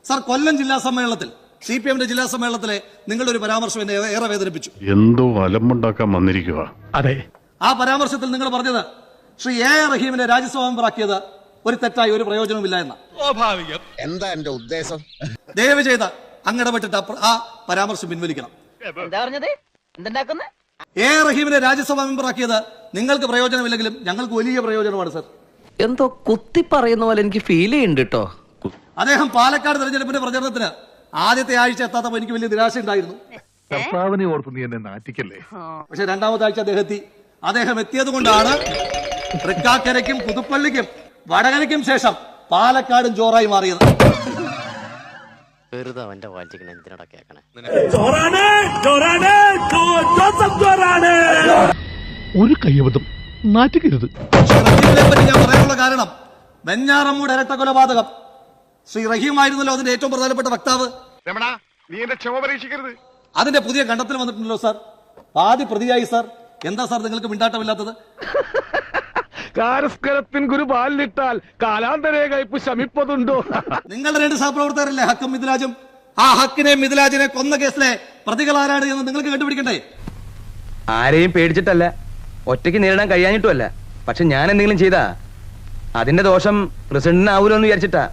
Sir, കൊല്ലം ജില്ലാ സമ്മേളനത്തിൽ CPM ജില്ലാ സമ്മേളനത്തിലെ നിങ്ങളുടെ ഒരു പരാമർശം എന്നെ ഏറെ വേദനിപ്പിച്ചു. എന്തോ അലമ്പുണ്ടാക്കാൻ വന്നിരിക്കുക. അതെ, ആ പരാമർശത്തിൽ നിങ്ങൾ പറഞ്ഞത് ശ്രീ A.A. റഹീമിനെ രാജ്യസഭാ മെമ്പറാക്കിയത് ഒരു തെറ്റായി ഒരു പ്രയോജനവുമില്ല എന്ന. സ്വാഭാവികം. എന്താ എന്റെ ഉദ്ദേശം? ദയവ് ചെയ്ത് അങ്ങടപെട്ടിട്ട് ആ പരാമർശം പിൻവലിക്കണം. എന്താ പറഞ്ഞത്? എന്തുണ്ടാക്കുന്ന? A.A. റഹീമിനെ രാജ്യസഭാ മെമ്പറാക്കിയത് നിങ്ങൾക്ക് പ്രയോജനമില്ലെങ്കിലും ഞങ്ങൾക്ക് വലിയ പ്രയോജനമാണ് സർ. എന്തോ കുത്തി പറയുന്ന പോലെ എനിക്ക് ഫീൽ ചെയ്യുന്നുണ്ട് കേട്ടോ. അദ്ദേഹം പാലക്കാട് തെരഞ്ഞെടുപ്പിന്റെ പ്രചരണത്തിന് ആദ്യത്തെ ആഴ്ച എത്താത്തപ്പോൾ എനിക്ക് വലിയ നിരാശയുണ്ടായിരുന്നു. കർത്താവിനെ ഓർത്ത് നീ എന്നെ നാറ്റിക്കല്ലേ. പക്ഷെ രണ്ടാമത്തെ ആഴ്ച അദ്ദേഹം എത്തിയത് കൊണ്ടാണ് തൃക്കാക്കരയ്ക്കും പുതുപ്പള്ളിക്കും വടകരയ്ക്കും ശേഷം പാലക്കാടും ജോറായി മാറിയത്. വെറുതെ അവന്റെ വായിച്ചിരിക്കണ എന്തിനാ കേൾക്കണേ. ഒരു കയ്യബദ്ധം നാറ്റിക്കരുത്. പറ്റി ഞാൻ പറയാനുള്ള കാരണം വെഞ്ഞാറമ്മൂട് ഇരട്ട കൊലപാതകം ശ്രീ റഹീം ആയിരുന്നല്ലോ അതിന്റെ ഏറ്റവും പ്രധാനപ്പെട്ട വക്താവ്. നീ എന്റെ ക്ഷമ പരീക്ഷിക്കരുത്. അതിന്റെ പുതിയ കണ്ടെത്തൽ വന്നിട്ടുണ്ടല്ലോ സാർ. പാതി പ്രതിയായി സാർ. എന്താ സാർ നിങ്ങൾക്ക് മിണ്ടാട്ടമില്ലാത്തത്? കാരസ്കരത്തിൻ ഗുരു പാലിട്ടാൽ കാലാന്തരേ കയ്പ് ശമിപ്പതുണ്ടോ? നിങ്ങളുടെ രണ്ട് സഹപ്രവർത്തകരല്ലേ ഹക്കും മിഥിലാജും? ആ ഹക്കിനെ മിഥിലാജിനെ കൊന്ന കേസിലെ പ്രതികളാരാണ് എന്ന് നിങ്ങൾക്ക് കണ്ടുപിടിക്കണ്ടേ? ആരെയും പേടിച്ചിട്ടല്ല, ഒറ്റയ്ക്ക് നേരിടാൻ കഴിയാഞ്ഞിട്ടുമല്ല. പക്ഷെ ഞാൻ എന്തെങ്കിലും ചെയ്താ അതിന്റെ ദോഷം പ്രസിഡന്റിന് ആവൂലോ എന്ന് വിചാരിച്ചിട്ടാ.